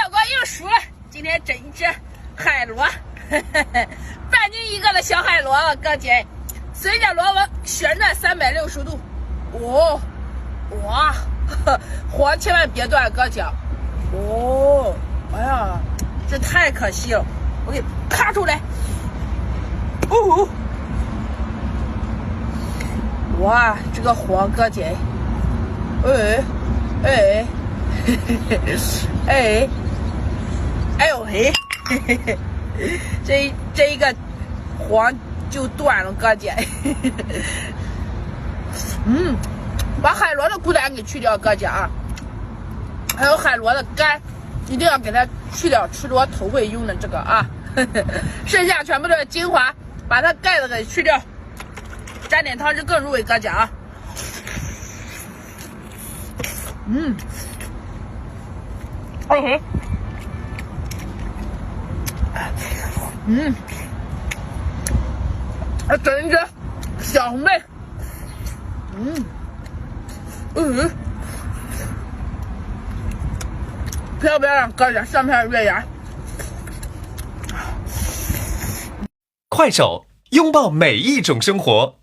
果又输了。今天整一只海螺，半斤一个的小海螺，哥姐，随着螺纹旋转360度。哦，哇，黄千万别断，哥姐。哦，哎呀，这太可惜了，我给咔出来。哦，哇，这个黄哥姐，哎呦嘿，这一个黄就断了，哥姐。把海螺的骨胆给去掉，哥姐啊，还有海螺的肝，一定要给它去掉，吃螺头会用的这个啊。剩下全部的精华，把它盖子给去掉，沾点汤汁更入味，哥姐啊。整一只小红贝，漂亮，哥姐，上片月牙。快手，拥抱每一种生活。